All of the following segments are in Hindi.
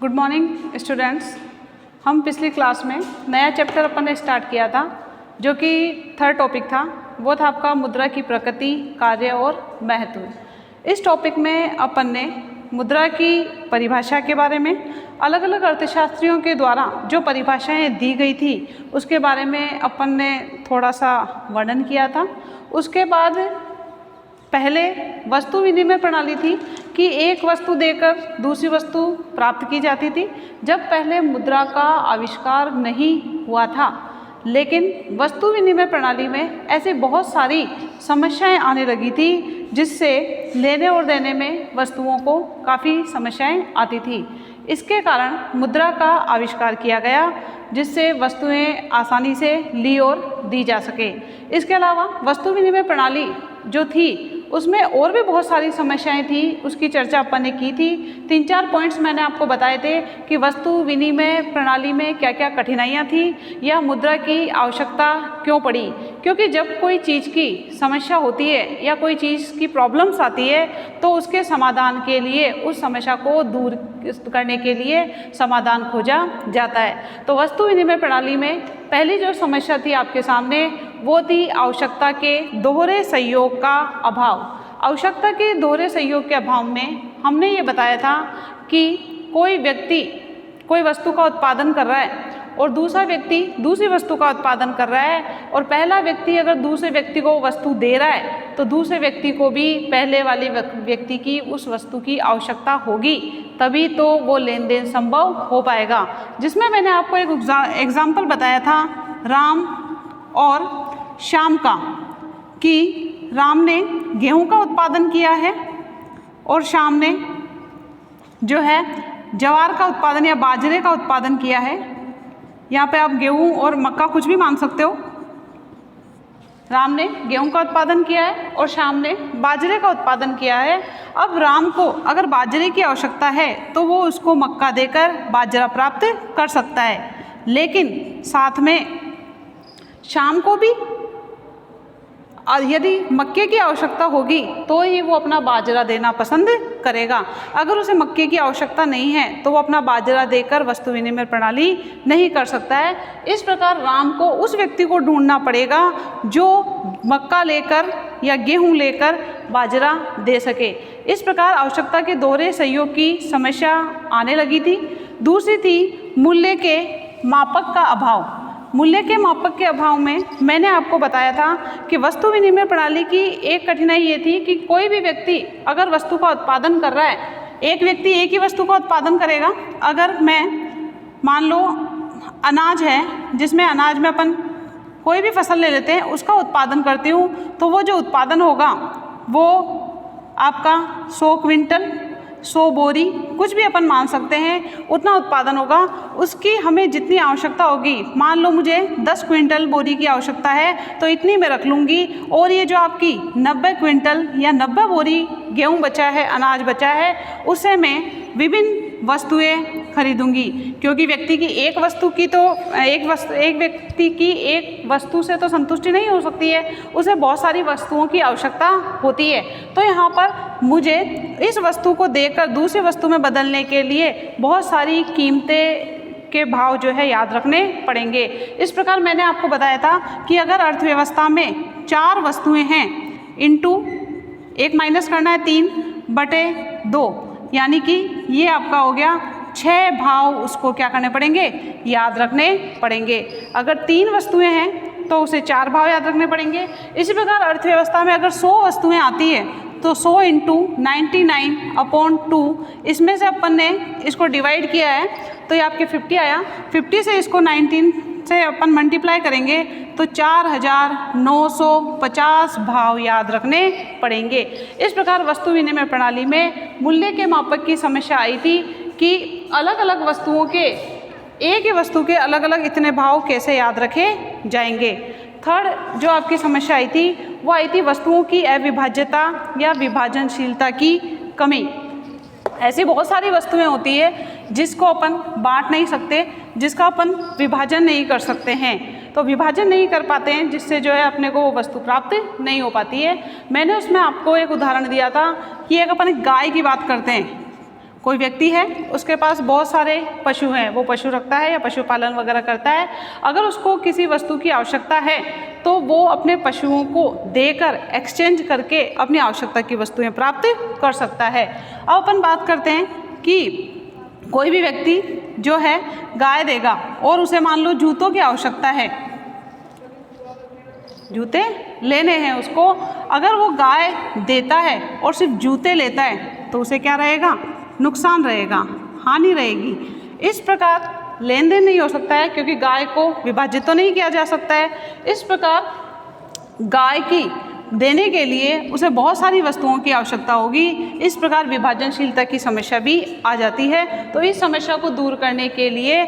Good morning students. हम पिछली क्लास में नया चैप्टर अपन ने स्टार्ट किया था जो कि थर्ड टॉपिक था। वो था आपका मुद्रा की प्रकृति, कार्य और महत्व। इस टॉपिक में अपन ने मुद्रा की परिभाषा के बारे में, अलग अलग अर्थशास्त्रियों के द्वारा जो परिभाषाएं दी गई थी उसके बारे में अपन ने थोड़ा सा वर्णन किया था। उसके बाद पहले वस्तु विनिमय प्रणाली थी कि एक वस्तु देकर दूसरी वस्तु प्राप्त की जाती थी। जब पहले मुद्रा का आविष्कार नहीं हुआ था, लेकिन वस्तु विनिमय प्रणाली में ऐसे बहुत सारी समस्याएं आने लगी थी जिससे लेने और देने में वस्तुओं को काफ़ी समस्याएं आती थी। इसके कारण मुद्रा का आविष्कार किया गया जिससे वस्तुएं आसानी से ली और दी जा सके। इसके अलावा वस्तु विनिमय प्रणाली जो थी उसमें और भी बहुत सारी समस्याएं थी, उसकी चर्चा अपन ने की थी। 3-4 पॉइंट्स मैंने आपको बताए थे कि वस्तु विनिमय प्रणाली में क्या क्या कठिनाइयां थी या मुद्रा की आवश्यकता क्यों पड़ी। क्योंकि जब कोई चीज़ की समस्या होती है या कोई चीज़ की प्रॉब्लम्स आती है तो उसके समाधान के लिए, उस समस्या को दूर करने के लिए समाधान खोजा जाता है। तो वस्तु विनिमय प्रणाली में पहली जो समस्या थी आपके सामने वो थी आवश्यकता के दोहरे सहयोग का अभाव। आवश्यकता के दोहरे सहयोग के अभाव में हमने ये बताया था कि कोई व्यक्ति कोई वस्तु का उत्पादन कर रहा है और दूसरा व्यक्ति दूसरी वस्तु का उत्पादन कर रहा है, और पहला व्यक्ति अगर दूसरे व्यक्ति को वस्तु दे रहा है तो दूसरे व्यक्ति को भी पहले वाले व्यक्ति की उस वस्तु की आवश्यकता होगी, तभी तो वो लेन देन संभव हो पाएगा। जिसमें मैंने आपको एक एग्जाम्पल बताया था राम और श्याम का, कि राम ने गेहूं का उत्पादन किया है और श्याम ने जो है ज्वार का उत्पादन या बाजरे का उत्पादन किया है। यहाँ पे आप गेहूं और मक्का कुछ भी मान सकते हो। राम ने गेहूं का उत्पादन किया है और श्याम ने बाजरे का उत्पादन किया है। अब राम को अगर बाजरे की आवश्यकता है तो वो उसको मक्का देकर बाजरा प्राप्त कर सकता है, लेकिन साथ में श्याम को भी यदि मक्के की आवश्यकता होगी तो ही वो अपना बाजरा देना पसंद करेगा। अगर उसे मक्के की आवश्यकता नहीं है तो वो अपना बाजरा देकर वस्तु विनिमय प्रणाली नहीं कर सकता है। इस प्रकार राम को उस व्यक्ति को ढूंढना पड़ेगा जो मक्का लेकर या गेहूं लेकर बाजरा दे सके। इस प्रकार आवश्यकता के दोहरे सहयोग की समस्या आने लगी थी। दूसरी थी मूल्य के मापक का अभाव। मूल्य के मापक के अभाव में मैंने आपको बताया था कि वस्तु विनिमय प्रणाली की एक कठिनाई ये थी कि कोई भी व्यक्ति अगर वस्तु का उत्पादन कर रहा है, एक व्यक्ति एक ही वस्तु का उत्पादन करेगा। अगर मैं मान लो अनाज है, जिसमें अनाज में अपन कोई भी फसल ले लेते हैं, उसका उत्पादन करती हूँ, तो वो जो उत्पादन होगा वो आपका 100 क्विंटल 100 बोरी कुछ भी अपन मान सकते हैं, उतना उत्पादन होगा। उसकी हमें जितनी आवश्यकता होगी, मान लो मुझे 10 क्विंटल बोरी की आवश्यकता है तो इतनी मैं रख लूँगी, और ये जो आपकी 90 क्विंटल या 90 बोरी गेहूं बचा है, अनाज बचा है, उससे मैं विभिन्न वस्तुएं खरीदूंगी। क्योंकि व्यक्ति की एक वस्तु की तो एक व्यक्ति की एक वस्तु से तो संतुष्टि नहीं हो सकती है, उसे बहुत सारी वस्तुओं की आवश्यकता होती है। तो यहाँ पर मुझे इस वस्तु को देकर दूसरी वस्तु में बदलने के लिए बहुत सारी कीमतें के भाव जो है याद रखने पड़ेंगे। इस प्रकार मैंने आपको बताया था कि अगर अर्थव्यवस्था में 4 वस्तुएं हैं इंटू एक माइनस करना है 3/2, यानी कि ये आपका हो गया 6 भाव, उसको क्या करने पड़ेंगे, याद रखने पड़ेंगे। अगर 3 वस्तुएं हैं तो उसे 4 भाव याद रखने पड़ेंगे। इसी प्रकार अर्थव्यवस्था में अगर 100 वस्तुएं आती है तो 100 इंटू 99/2, इसमें से अपन ने इसको डिवाइड किया है तो ये आपके 50 आया। 50 से इसको 19 से अपन मल्टीप्लाई करेंगे तो 4950 भाव याद रखने पड़ेंगे। इस प्रकार वस्तु विनिमय प्रणाली में मूल्य के मापक की समस्या आई थी कि अलग अलग वस्तुओं के, एक ही वस्तु के अलग अलग इतने भाव कैसे याद रखे जाएंगे। थर्ड जो आपकी समस्या आई थी वो आई थी वस्तुओं की अविभाज्यता या विभाजनशीलता की कमी। ऐसी बहुत सारी वस्तुएं होती है जिसको अपन बांट नहीं सकते, जिसका अपन विभाजन नहीं कर सकते हैं, तो विभाजन नहीं कर पाते हैं, जिससे जो है अपने को वो वस्तु प्राप्त नहीं हो पाती है। मैंने उसमें आपको एक उदाहरण दिया था कि एक अपन गाय की बात करते हैं, कोई व्यक्ति है, उसके पास बहुत सारे पशु हैं, वो पशु रखता है या पशुपालन वगैरह करता है। अगर उसको किसी वस्तु की आवश्यकता है तो वो अपने पशुओं को देकर एक्सचेंज करके अपनी आवश्यकता की वस्तुएं प्राप्त कर सकता है। अब अपन बात करते हैं कि कोई भी व्यक्ति जो है गाय देगा और उसे मान लो जूतों की आवश्यकता है, जूते लेने हैं उसको, अगर वो गाय देता है और सिर्फ जूते लेता है तो उसे क्या रहेगा, नुकसान रहेगा, हानि रहेगी। इस प्रकार लेन देन नहीं हो सकता है क्योंकि गाय को विभाजित तो नहीं किया जा सकता है। इस प्रकार गाय की देने के लिए उसे बहुत सारी वस्तुओं की आवश्यकता होगी। इस प्रकार विभाजनशीलता की समस्या भी आ जाती है। तो इस समस्या को दूर करने के लिए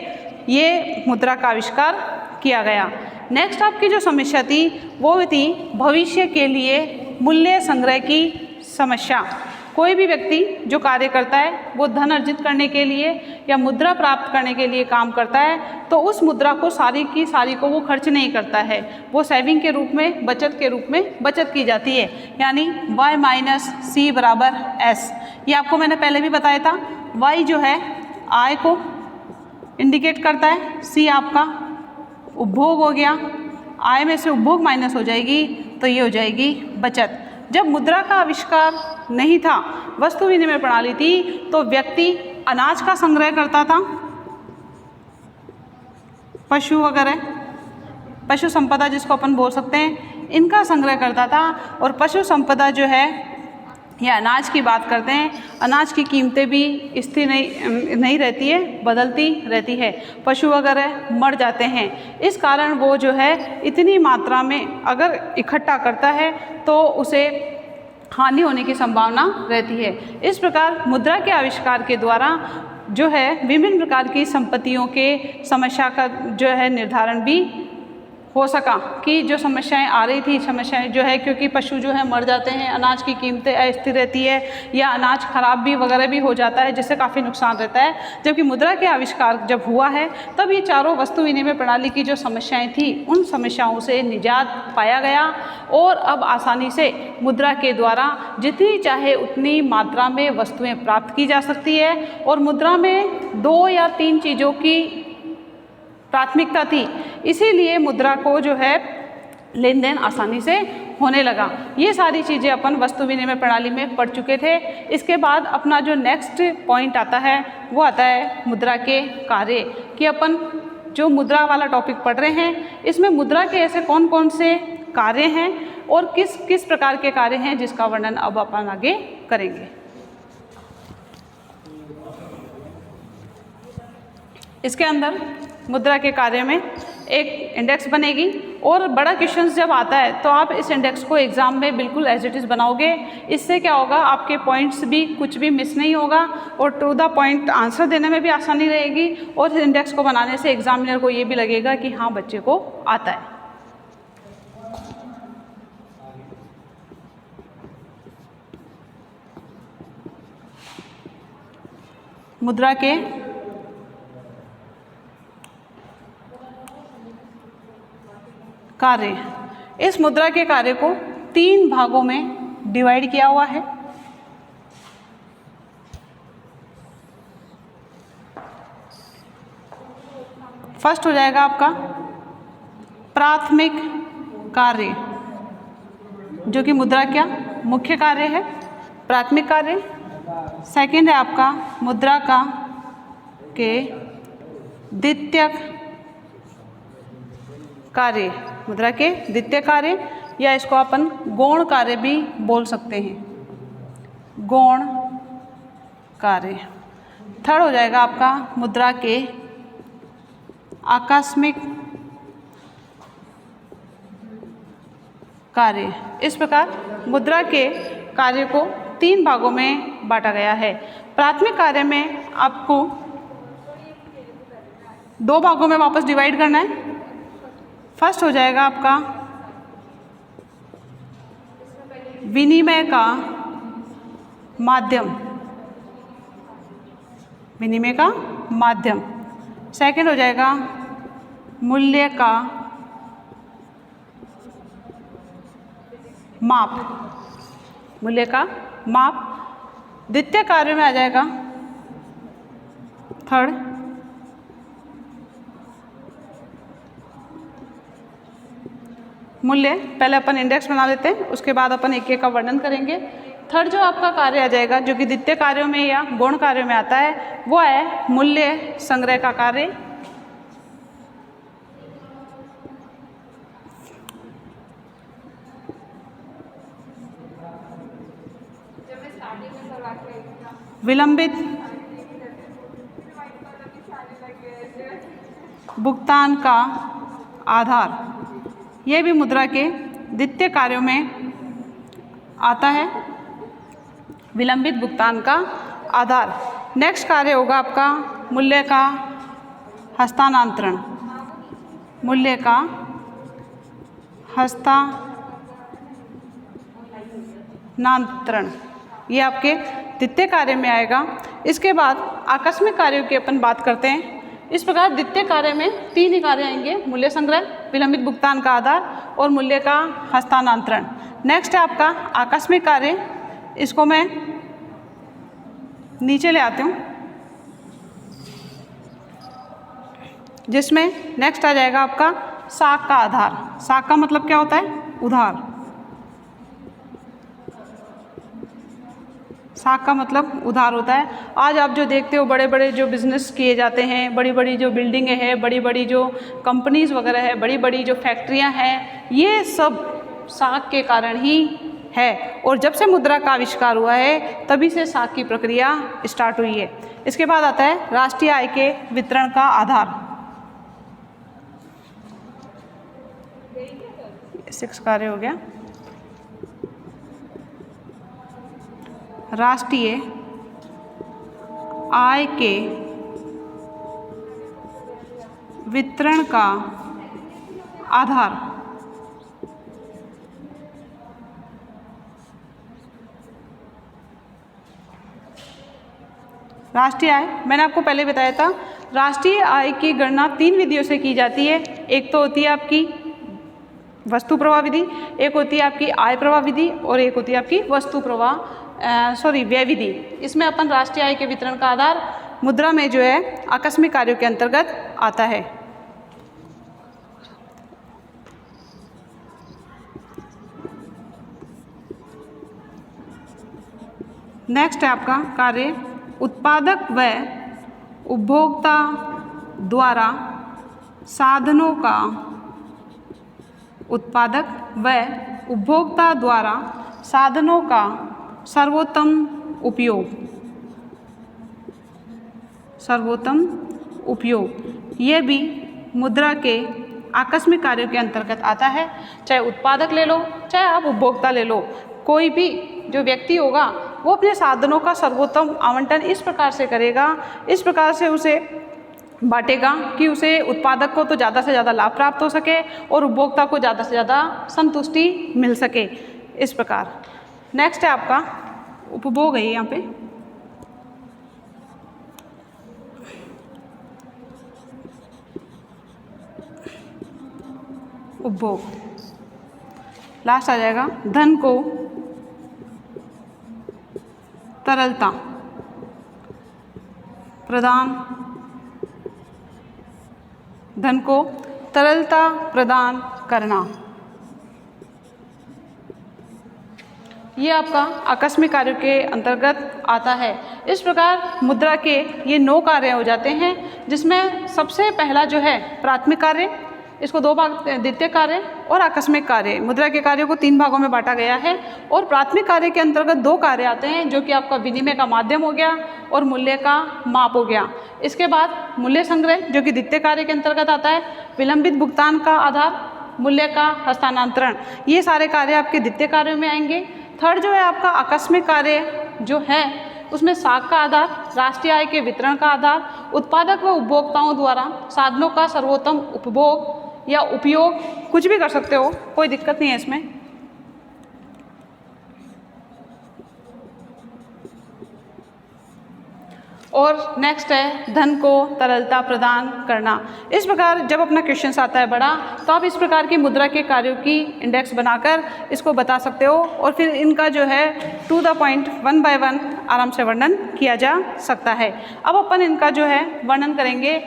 ये मुद्रा का आविष्कार किया गया। नेक्स्ट आपकी जो समस्या थी वो थी भविष्य के लिए मूल्य संग्रह की समस्या। कोई भी व्यक्ति जो कार्य करता है वो धन अर्जित करने के लिए या मुद्रा प्राप्त करने के लिए काम करता है, तो उस मुद्रा को सारी की सारी को वो खर्च नहीं करता है, वो सेविंग के रूप में, बचत के रूप में बचत की जाती है, यानी y माइनस सी बराबर एस। ये आपको मैंने पहले भी बताया था। y जो है आय को इंडिकेट करता है, सी आपका उपभोग हो गया, आय में से उपभोग माइनस हो जाएगी तो ये हो जाएगी बचत। जब मुद्रा का आविष्कार नहीं था, वस्तु विनिमय प्रणाली थी, तो व्यक्ति अनाज का संग्रह करता था, पशु वगैरह, पशु संपदा जिसको अपन बोल सकते हैं, इनका संग्रह करता था। और पशु संपदा जो है या अनाज की बात करते हैं, अनाज की कीमतें भी स्थिर नहीं रहती है, बदलती रहती है, पशु वगैरह मर जाते हैं। इस कारण वो जो है इतनी मात्रा में अगर इकट्ठा करता है तो उसे हानि होने की संभावना रहती है। इस प्रकार मुद्रा के आविष्कार के द्वारा जो है विभिन्न प्रकार की संपत्तियों के समस्या का जो है निर्धारण भी हो सका कि जो समस्याएं आ रही थी, समस्याएं जो है क्योंकि पशु जो है मर जाते हैं, अनाज की कीमतें अस्थिर रहती है या अनाज खराब भी वगैरह भी हो जाता है जिससे काफ़ी नुकसान रहता है। जबकि मुद्रा के आविष्कार जब हुआ है तब ये चारों वस्तु विनिमय प्रणाली की जो समस्याएं थी उन समस्याओं से निजात पाया गया और अब आसानी से मुद्रा के द्वारा जितनी चाहे उतनी मात्रा में वस्तुएँ प्राप्त की जा सकती है। और मुद्रा में 2 या 3 चीज़ों की प्राथमिकता थी, इसीलिए मुद्रा को जो है लेन देन आसानी से होने लगा। ये सारी चीज़ें अपन वस्तु विनिमय प्रणाली में पढ़ चुके थे। इसके बाद अपना जो नेक्स्ट पॉइंट आता है वो आता है मुद्रा के कार्य, कि अपन जो मुद्रा वाला टॉपिक पढ़ रहे हैं इसमें मुद्रा के ऐसे कौन कौन से कार्य हैं और किस किस प्रकार के कार्य हैं जिसका वर्णन अब अपन आगे करेंगे। इसके अंदर मुद्रा के कार्य में एक इंडेक्स बनेगी और बड़ा क्वेश्चन जब आता है तो आप इस इंडेक्स को एग्जाम में बिल्कुल एज इट इज़ बनाओगे। इससे क्या होगा, आपके पॉइंट्स भी कुछ भी मिस नहीं होगा और टू द पॉइंट आंसर देने में भी आसानी रहेगी। और इस इंडेक्स को बनाने से एग्जामिनर को ये भी लगेगा कि हाँ बच्चे को आता है। मुद्रा के कार्य, इस मुद्रा के कार्य को 3 भागों में डिवाइड किया हुआ है। फर्स्ट हो जाएगा आपका प्राथमिक कार्य, जो कि मुद्रा क्या मुख्य कार्य है, प्राथमिक कार्य। सेकंड है आपका मुद्रा का के द्वितीयक कार्य, मुद्रा के द्वितीय कार्य, या इसको अपन गौण कार्य भी बोल सकते हैं, गौण कार्य। थर्ड हो जाएगा आपका मुद्रा के आकस्मिक कार्य। इस प्रकार मुद्रा के कार्य को 3 भागों में बांटा गया है। प्राथमिक कार्य में आपको 2 भागों में वापस डिवाइड करना है। फर्स्ट हो जाएगा आपका विनिमय का माध्यम, विनिमय का माध्यम। सेकंड हो जाएगा मूल्य का माप, मूल्य का माप। द्वितीय कार्य में आ जाएगा थर्ड, मूल्य। पहले अपन इंडेक्स बना लेते हैं, उसके बाद अपन एक एक का वर्णन करेंगे। थर्ड जो आपका कार्य आ जाएगा, जो कि द्वितीय कार्यों में या गौण कार्यों में आता है, वो है मूल्य संग्रह का कार्य। विलंबित भुगतान का आधार, यह भी मुद्रा के द्वितीय कार्यों में आता है, विलंबित भुगतान का आधार। नेक्स्ट कार्य होगा आपका मूल्य का हस्तांतरण। मूल्य का हस्तांतरण, ये आपके द्वितीय कार्य में आएगा। इसके बाद आकस्मिक कार्यों की अपन बात करते हैं। इस प्रकार द्वितीय कार्य में 3 ही कार्य आएंगे, मूल्य संग्रह, विलंबित भुगतान का आधार और मूल्य का हस्तांतरण। नेक्स्ट है आपका आकस्मिक कार्य, इसको मैं नीचे ले आती हूँ, जिसमें नेक्स्ट आ जाएगा आपका साख का आधार। साख का मतलब क्या होता है? उधार। साख का मतलब उधार होता है। आज आप जो देखते हो बड़े बड़े जो बिज़नेस किए जाते हैं, बड़ी बड़ी जो बिल्डिंगें हैं, बड़ी बड़ी जो कंपनीज़ वगैरह है, बड़ी बड़ी जो फैक्ट्रियां हैं, ये सब साख के कारण ही है। और जब से मुद्रा का आविष्कार हुआ है, तभी से साख की प्रक्रिया स्टार्ट हुई है। इसके बाद आता है राष्ट्रीय आय के वितरण का आधार। 6 कार्य हो गया। राष्ट्रीय आय के वितरण का आधार। राष्ट्रीय आय, मैंने आपको पहले बताया था, राष्ट्रीय आय की गणना 3 विधियों से की जाती है। एक तो होती है आपकी वस्तु प्रवाह विधि, एक होती है आपकी आय प्रवाह विधि और एक होती है आपकी वस्तु प्रवाह व्यय विधि। इसमें अपन राष्ट्रीय आय के वितरण का आधार मुद्रा में जो है आकस्मिक कार्यों के अंतर्गत आता है। नेक्स्ट है आपका कार्य उत्पादक व उपभोक्ता द्वारा साधनों का, उत्पादक व उपभोक्ता द्वारा साधनों का सर्वोत्तम उपयोग। सर्वोत्तम उपयोग, ये भी मुद्रा के आकस्मिक कार्यों के अंतर्गत आता है। चाहे उत्पादक ले लो, चाहे आप उपभोक्ता ले लो, कोई भी जो व्यक्ति होगा वो अपने साधनों का सर्वोत्तम आवंटन इस प्रकार से करेगा, इस प्रकार से उसे बांटेगा कि उसे उत्पादक को तो ज़्यादा से ज़्यादा लाभ प्राप्त हो सके और उपभोक्ता को ज़्यादा से ज़्यादा संतुष्टि मिल सके, इस प्रकार। नेक्स्ट है आपका उपभोग है यहाँ पे। उपभोग लास्ट आ जाएगा। धन को तरलता प्रदान, धन को तरलता प्रदान करना, ये आपका आकस्मिक कार्यों के अंतर्गत आता है। इस प्रकार मुद्रा के ये 9 कार्य हो जाते हैं, जिसमें सबसे पहला जो है प्राथमिक कार्य, इसको 2 भाग, द्वितीय कार्य और आकस्मिक कार्य। मुद्रा के कार्यों को 3 भागों में बांटा गया है और प्राथमिक कार्य के अंतर्गत 2 कार्य आते हैं, जो कि आपका विनिमय का माध्यम हो गया और मूल्य का माप हो गया। इसके बाद मूल्य संग्रह, जो कि द्वितीय कार्य के अंतर्गत आता है, विलंबित भुगतान का आधार, मूल्य का हस्तांतरण, ये सारे कार्य आपके द्वितीय कार्यों में आएंगे। थर्ड जो है आपका आकस्मिक कार्य जो है, उसमें साख का आधार, राष्ट्रीय आय के वितरण का आधार, उत्पादक व उपभोक्ताओं द्वारा साधनों का सर्वोत्तम उपभोग या उपयोग, कुछ भी कर सकते हो, कोई दिक्कत नहीं है इसमें। और नेक्स्ट है धन को तरलता प्रदान करना। इस प्रकार जब अपना क्वेश्चन आता है बड़ा, तो आप इस प्रकार की मुद्रा के कार्यों की इंडेक्स बनाकर इसको बता सकते हो और फिर इनका जो है टू द पॉइंट 1 बाय 1 आराम से वर्णन किया जा सकता है। अब अपन इनका जो है वर्णन करेंगे।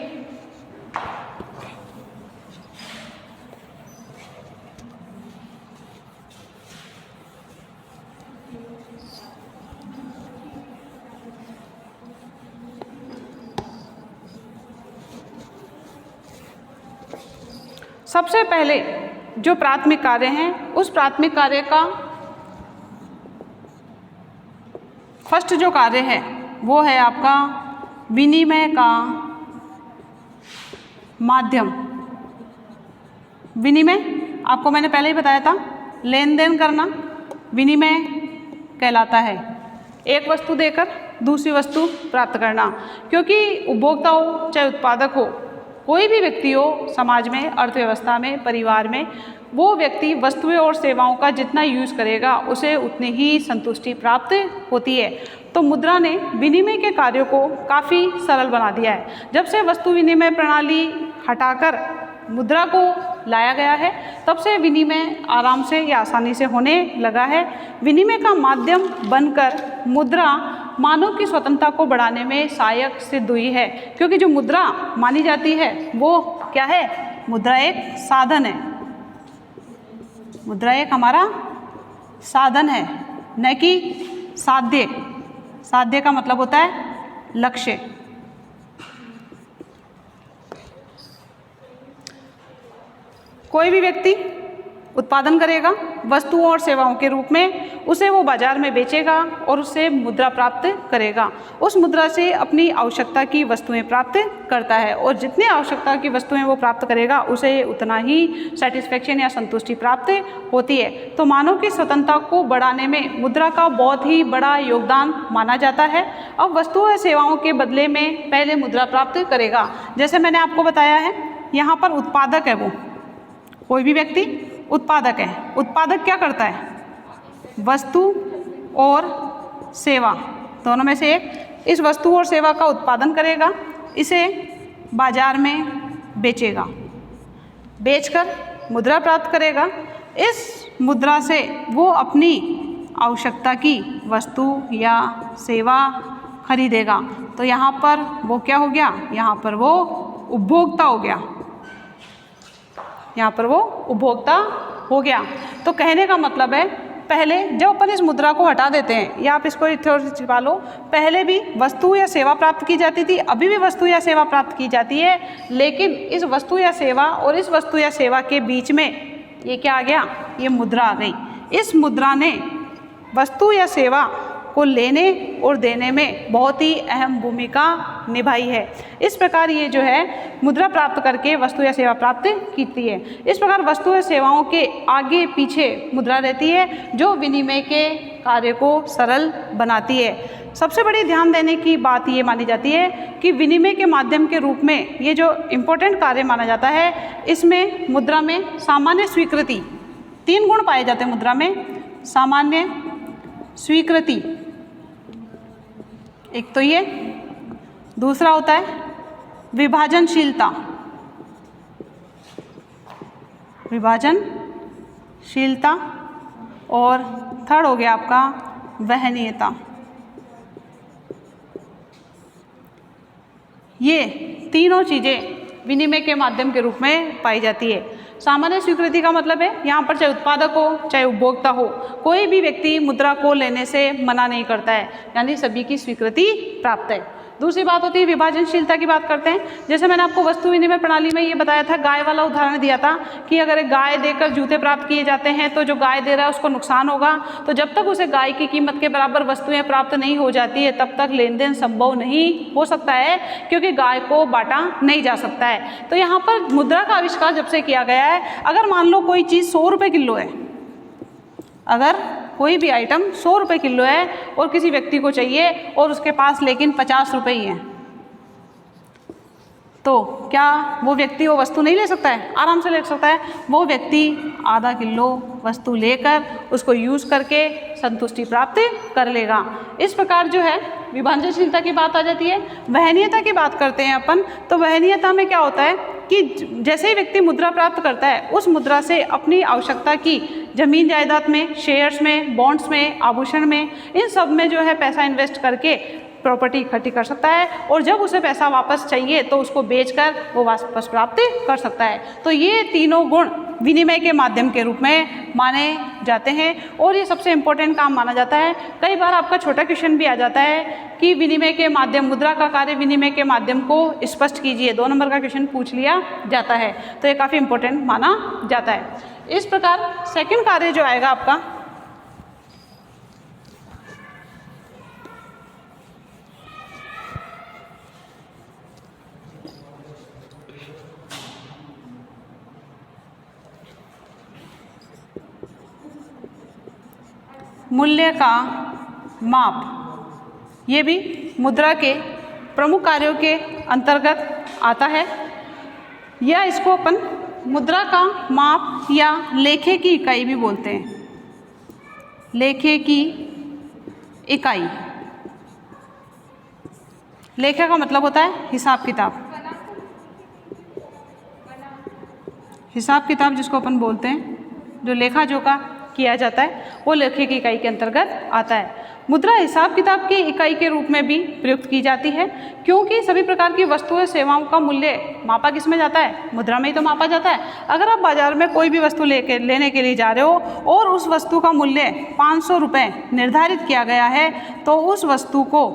सबसे पहले जो प्राथमिक कार्य हैं, उस प्राथमिक कार्य का फर्स्ट जो कार्य है वो है आपका विनिमय का माध्यम। विनिमय आपको मैंने पहले ही बताया था, लेन देन करना विनिमय कहलाता है। एक वस्तु देकर दूसरी वस्तु प्राप्त करना, क्योंकि उपभोक्ता हो चाहे उत्पादक हो, कोई भी व्यक्ति हो समाज में, अर्थव्यवस्था में, परिवार में, वो व्यक्ति वस्तुएं और सेवाओं का जितना यूज़ करेगा उसे उतनी ही संतुष्टि प्राप्त होती है। तो मुद्रा ने विनिमय के कार्यों को काफ़ी सरल बना दिया है। जब से वस्तु विनिमय प्रणाली हटाकर मुद्रा को लाया गया है, तब से विनिमय आराम से या आसानी से होने लगा है। विनिमय का माध्यम बनकर मुद्रा मानव की स्वतंत्रता को बढ़ाने में सहायक सिद्ध हुई है, क्योंकि जो मुद्रा मानी जाती है वो क्या है? मुद्रा एक साधन है। मुद्रा एक हमारा साधन है, न कि साध्य। साध्य का मतलब होता है लक्ष्य। कोई भी व्यक्ति उत्पादन करेगा वस्तुओं और सेवाओं के रूप में, उसे वो बाजार में बेचेगा और उससे मुद्रा प्राप्त करेगा। उस मुद्रा से अपनी आवश्यकता की वस्तुएं प्राप्त करता है, और जितनी आवश्यकता की वस्तुएं वो प्राप्त करेगा उसे उतना ही सेटिस्फेक्शन या संतुष्टि प्राप्त होती है। तो मानव की स्वतंत्रता को बढ़ाने में मुद्रा का बहुत ही बड़ा योगदान माना जाता है। अब वस्तुओं और सेवाओं के बदले में पहले मुद्रा प्राप्त करेगा। जैसे मैंने आपको बताया है, यहाँ पर उत्पादक है, वो कोई भी व्यक्ति उत्पादक है। उत्पादक क्या करता है? वस्तु और सेवा दोनों में से एक। इस वस्तु और सेवा का उत्पादन करेगा, इसे बाजार में बेचेगा, बेचकर मुद्रा प्राप्त करेगा। इस मुद्रा से वो अपनी आवश्यकता की वस्तु या सेवा खरीदेगा। तो यहाँ पर वो क्या हो गया? यहाँ पर वो उपभोक्ता हो गया। यहाँ पर वो उपभोक्ता हो गया। तो कहने का मतलब है, पहले जब अपन इस मुद्रा को हटा देते हैं, या आप इसको थोड़ा सा छिपा लो, पहले भी वस्तु या सेवा प्राप्त की जाती थी, अभी भी वस्तु या सेवा प्राप्त की जाती है, लेकिन इस वस्तु या सेवा और इस वस्तु या सेवा के बीच में ये क्या आ गया? ये मुद्रा आ गई। इस मुद्रा ने वस्तु या सेवा को लेने और देने में बहुत ही अहम भूमिका निभाई है। इस प्रकार ये जो है मुद्रा प्राप्त करके वस्तु या सेवा प्राप्त की है। इस प्रकार वस्तु या सेवाओं के आगे पीछे मुद्रा रहती है, जो विनिमय के कार्य को सरल बनाती है। सबसे बड़ी ध्यान देने की बात ये मानी जाती है कि विनिमय के माध्यम के रूप में ये जो इम्पोर्टेंट कार्य माना जाता है, इसमें मुद्रा में सामान्य स्वीकृति, 3 गुण पाए जाते हैं मुद्रा में। सामान्य स्वीकृति एक तो ये, दूसरा होता है विभाजनशीलता, विभाजनशीलता, और थर्ड हो गया आपका वहनीयता। ये तीनों चीज़ें विनिमय के माध्यम के रूप में पाई जाती है। सामान्य स्वीकृति का मतलब है, यहाँ पर चाहे उत्पादक हो चाहे उपभोक्ता हो, कोई भी व्यक्ति मुद्रा को लेने से मना नहीं करता है, यानी सभी की स्वीकृति प्राप्त है। दूसरी बात होती है विभाजनशीलता की बात करते हैं। जैसे मैंने आपको वस्तु विनिमय प्रणाली में ये बताया था, गाय वाला उदाहरण दिया था कि अगर गाय देकर जूते प्राप्त किए जाते हैं तो जो गाय दे रहा है उसको नुकसान होगा। तो जब तक उसे गाय की कीमत के बराबर वस्तुएं प्राप्त नहीं हो जाती है, तब तक लेन देन संभव नहीं हो सकता है, क्योंकि गाय को बांटा नहीं जा सकता है। तो यहाँ पर मुद्रा का आविष्कार जब से किया गया है, अगर मान लो कोई चीज़ 100 रुपये किलो है, अगर कोई भी आइटम 100 रुपये किलो है और किसी व्यक्ति को चाहिए और उसके पास लेकिन 50 रुपये ही हैं, तो क्या वो व्यक्ति वो वस्तु नहीं ले सकता है? आराम से ले सकता है। वो व्यक्ति आधा किलो वस्तु लेकर उसको यूज़ करके संतुष्टि प्राप्त कर लेगा। इस प्रकार जो है विभाजनशीलता की बात आ जाती है। वहनीयता की बात करते हैं अपन, तो वहनीयता में क्या होता है कि जैसे ही व्यक्ति मुद्रा प्राप्त करता है उस मुद्रा से अपनी आवश्यकता की जमीन जायदाद में, शेयर्स में, बॉन्ड्स में, आभूषण में, इन सब में जो है पैसा इन्वेस्ट करके प्रॉपर्टी इकट्ठी कर सकता है और जब उसे पैसा वापस चाहिए तो उसको बेचकर वो वापस प्राप्त कर सकता है। तो ये तीनों गुण विनिमय के माध्यम के रूप में माने जाते हैं और ये सबसे इम्पोर्टेंट काम माना जाता है। कई बार आपका छोटा क्वेश्चन भी आ जाता है कि विनिमय के माध्यम, मुद्रा का कार्य विनिमय के माध्यम को स्पष्ट कीजिए, 2 नंबर का क्वेश्चन पूछ लिया जाता है। तो ये काफ़ी इम्पोर्टेंट माना जाता है। इस प्रकार सेकंड कार्य जो आएगा आपका, मूल्य का माप, ये भी मुद्रा के प्रमुख कार्यों के अंतर्गत आता है, या इसको अपन मुद्रा का माप या लेखे की इकाई भी बोलते हैं। लेखे की इकाई, लेखा का मतलब होता है हिसाब किताब। हिसाब किताब जिसको अपन बोलते हैं, जो लेखा जोखा किया जाता है, वो लेखे की इकाई के अंतर्गत आता है। मुद्रा हिसाब किताब की इकाई के रूप में भी प्रयुक्त की जाती है, क्योंकि सभी प्रकार की वस्तुएं सेवाओं का मूल्य मापा किस में जाता है? मुद्रा में ही तो मापा जाता है। अगर आप बाजार में कोई भी वस्तु लेने के लिए जा रहे हो और उस वस्तु का मूल्य 500 रुपये निर्धारित किया गया है, तो उस वस्तु को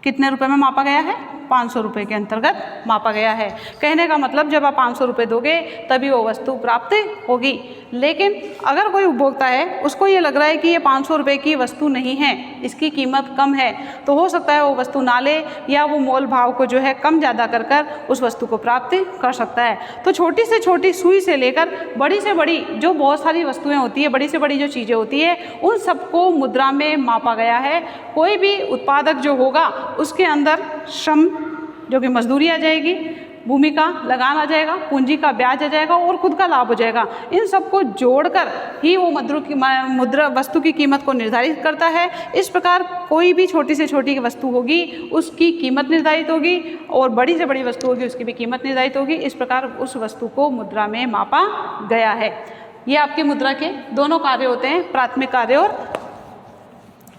कितने रुपए में मापा गया है? 500 रुपये के अंतर्गत मापा गया है। कहने का मतलब जब आप 500 रुपये दोगे तभी वो वस्तु प्राप्त होगी। लेकिन अगर कोई उपभोक्ता है, उसको ये लग रहा है कि ये 500 रुपये की वस्तु नहीं है, इसकी कीमत कम है, तो हो सकता है वो वस्तु ना ले या वो मोल भाव को जो है कम ज़्यादा कर कर उस वस्तु को प्राप्त कर सकता है। तो छोटी से छोटी सुई से लेकर बड़ी से बड़ी जो बहुत सारी वस्तुएँ होती है, बड़ी से बड़ी जो चीज़ें होती है, उन सबको मुद्रा में मापा गया है। कोई भी उत्पादक जो होगा उसके अंदर श्रम जो कि मजदूरी आ जाएगी, भूमि का लगान आ जाएगा, पूंजी का ब्याज आ जाएगा और खुद का लाभ हो जाएगा। इन सबको जोड़कर ही वो मुद्रा वस्तु की कीमत को निर्धारित करता है। इस प्रकार कोई भी छोटी से छोटी वस्तु होगी उसकी कीमत निर्धारित होगी और बड़ी से बड़ी वस्तु होगी उसकी भी कीमत निर्धारित होगी। इस प्रकार उस वस्तु को मुद्रा में मापा गया है। ये आपके मुद्रा के दोनों कार्य होते हैं, प्राथमिक कार्य और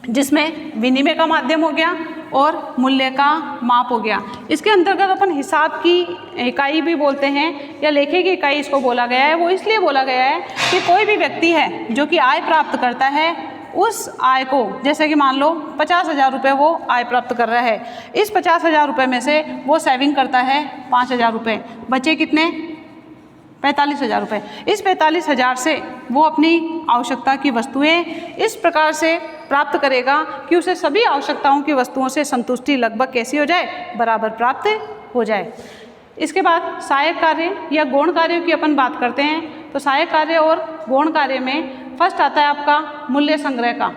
जिसमें विनिमय का माध्यम हो गया और मूल्य का माप हो गया। इसके अंतर्गत अपन हिसाब की इकाई भी बोलते हैं या लेखे की इकाई इसको बोला गया है। वो इसलिए बोला गया है कि कोई भी व्यक्ति है जो कि आय प्राप्त करता है, उस आय को, जैसे कि मान लो 50,000 रुपये वो आय प्राप्त कर रहा है, इस 50,000 रुपये में से वो सेविंग करता है 5,000 रुपये, बचे कितने? 45,000 रुपये। इस 45,000 से वो अपनी आवश्यकता की वस्तुएं इस प्रकार से प्राप्त करेगा कि उसे सभी आवश्यकताओं की वस्तुओं से संतुष्टि लगभग कैसी हो जाए? बराबर प्राप्त हो जाए। इसके बाद सहायक कार्य या गौण कार्यों की अपन बात करते हैं। तो सहायक कार्य और गौण कार्य में फर्स्ट आता है आपका मूल्य संग्रह का।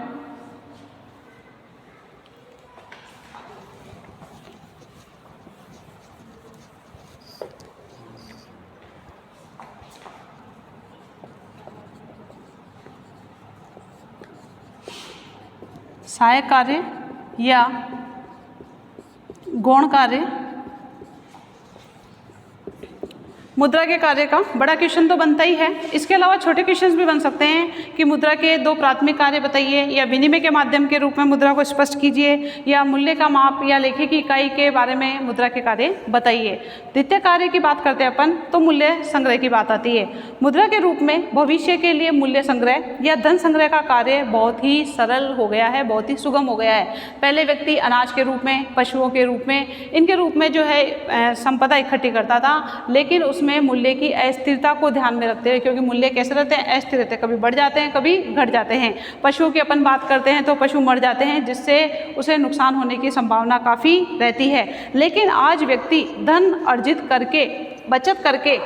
सहायक कार्य या गौण कार्य मुद्रा के कार्य का बड़ा क्वेश्चन तो बनता ही है। इसके अलावा छोटे क्वेश्चंस भी बन सकते हैं कि मुद्रा के 2 प्राथमिक कार्य बताइए, या विनिमय के माध्यम के रूप में मुद्रा को स्पष्ट कीजिए, या मूल्य का माप या लेखे की इकाई के बारे में मुद्रा के कार्य बताइए। द्वितीय कार्य की बात करते हैं अपन तो मूल्य संग्रह की बात आती है। मुद्रा के रूप में भविष्य के लिए मूल्य संग्रह या धन संग्रह का कार्य बहुत ही सरल हो गया है, बहुत ही सुगम हो गया है। पहले व्यक्ति अनाज के रूप में, पशुओं के रूप में, इनके रूप में जो है संपदा इकट्ठी करता था, लेकिन उसमें मूल्य की अस्थिरता को ध्यान में रखते हुए, क्योंकि मूल्य कैसे रहते हैं? अस्थिर रहते हैं, कभी बढ़ जाते हैं, कभी घट जाते हैं। पशुओं की अपन बात करते हैं तो पशु मर जाते हैं, जिससे उसे नुकसान होने की संभावना काफ़ी रहती है। लेकिन आज व्यक्ति धन अर्जित करके, बचत करके,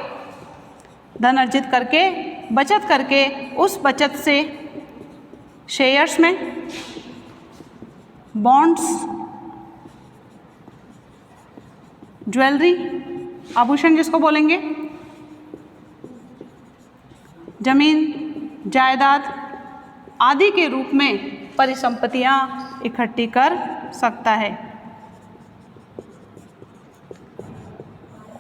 धन अर्जित करके, बचत करके, उस बचत से शेयर्स में, बॉन्ड्स ज्वेलरी, आभूषण जिसको बोलेंगे, जमीन, जायदाद आदि के रूप में परिसंपत्तियां इकट्ठी कर सकता है।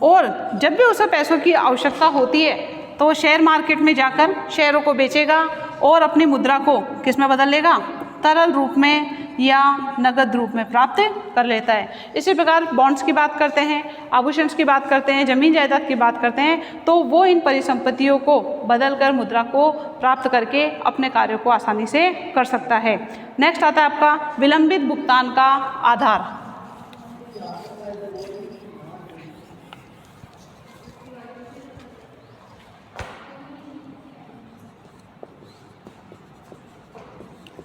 और जब भी उसे पैसों की आवश्यकता होती है तो वो शेयर मार्केट में जाकर शेयरों को बेचेगा और अपनी मुद्रा को किस में बदल लेगा, तरल रूप में या नगद रूप में प्राप्त कर लेता है। इसी प्रकार बॉन्ड्स की बात करते हैं, आभूषण की बात करते हैं, जमीन जायदाद की बात करते हैं, तो वो इन परिसंपत्तियों को बदलकर मुद्रा को प्राप्त करके अपने कार्यों को आसानी से कर सकता है। नेक्स्ट आता है आपका विलंबित भुगतान का आधार।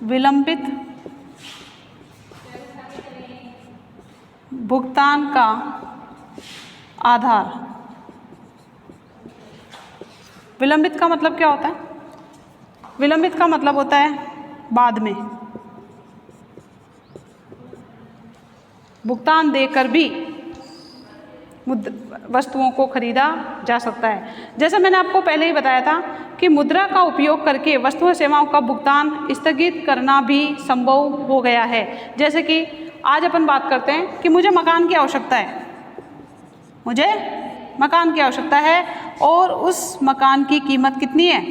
विलंबित भुगतान का आधार। विलंबित का मतलब क्या होता है? विलंबित का मतलब होता है बाद में, भुगतान देकर भी वस्तुओं को खरीदा जा सकता है। जैसे मैंने आपको पहले ही बताया था कि मुद्रा का उपयोग करके वस्तुओं सेवाओं का भुगतान स्थगित करना भी संभव हो गया है। जैसे कि आज अपन बात करते हैं कि मुझे मकान की आवश्यकता है, मुझे मकान की आवश्यकता है और उस मकान की कीमत कितनी है?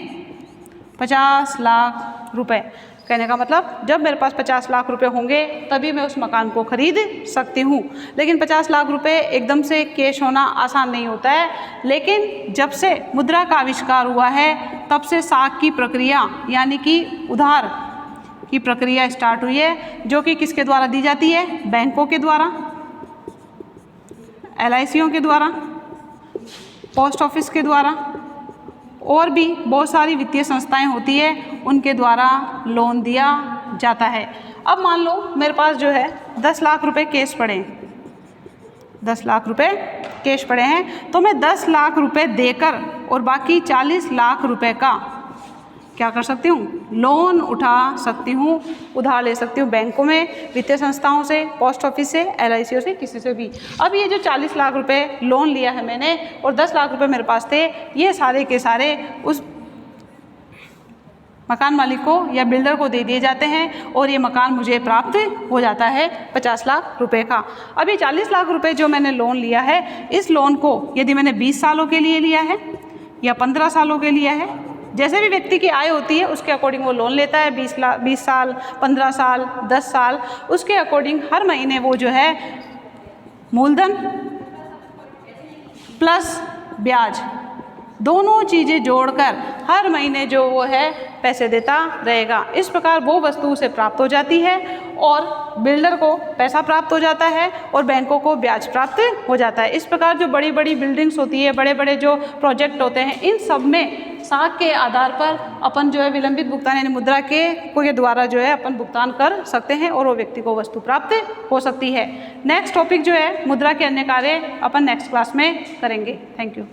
50 लाख रुपए। कहने का मतलब जब मेरे पास 50 लाख रुपए होंगे तभी मैं उस मकान को खरीद सकती हूँ। लेकिन 50 लाख रुपए एकदम से कैश होना आसान नहीं होता है। लेकिन जब से मुद्रा का आविष्कार हुआ है तब से साख की प्रक्रिया यानी कि उधार की प्रक्रिया स्टार्ट हुई है, जो कि किसके द्वारा दी जाती है? बैंकों के द्वारा, LICयों के द्वारा, पोस्ट ऑफिस के द्वारा और भी बहुत सारी वित्तीय संस्थाएं होती है, उनके द्वारा लोन दिया जाता है। अब मान लो मेरे पास जो है 10 लाख रुपए कैश पड़े हैं, 10 लाख रुपए कैश पड़े हैं, तो मैं 10 लाख रुपए देकर और बाकी 40 लाख रुपए का क्या कर सकती हूँ? लोन उठा सकती हूँ, उधार ले सकती हूँ बैंकों में, वित्तीय संस्थाओं से, पोस्ट ऑफिस से, LICयों से, किसी से भी। अब ये जो 40 लाख रुपए लोन लिया है मैंने और 10 लाख रुपए मेरे पास थे, ये सारे के सारे उस मकान मालिक को या बिल्डर को दे दिए जाते हैं और ये मकान मुझे प्राप्त हो जाता है 50 लाख रुपए का। अब ये 40 लाख रुपए जो मैंने लोन लिया है, इस लोन को यदि मैंने 20 सालों के लिए लिया है या 15 सालों के लिए है, जैसे भी व्यक्ति की आय होती है उसके अकॉर्डिंग वो लोन लेता है। 20 साल, 15 साल, 10 साल, उसके अकॉर्डिंग हर महीने वो जो है मूलधन प्लस ब्याज दोनों चीज़ें जोड़कर हर महीने जो वो है पैसे देता रहेगा। इस प्रकार वो वस्तु उसे प्राप्त हो जाती है और बिल्डर को पैसा प्राप्त हो जाता है और बैंकों को ब्याज प्राप्त हो जाता है। इस प्रकार जो बड़ी बड़ी बिल्डिंग्स होती है, बड़े बड़े जो प्रोजेक्ट होते हैं, इन सब में साख के आधार पर अपन जो है विलंबित भुगतान यानी मुद्रा के द्वारा जो है अपन भुगतान कर सकते हैं और वो व्यक्ति को वस्तु प्राप्त हो सकती है। नेक्स्ट टॉपिक जो है मुद्रा के अन्य कार्य अपन नेक्स्ट क्लास में करेंगे। Thank you.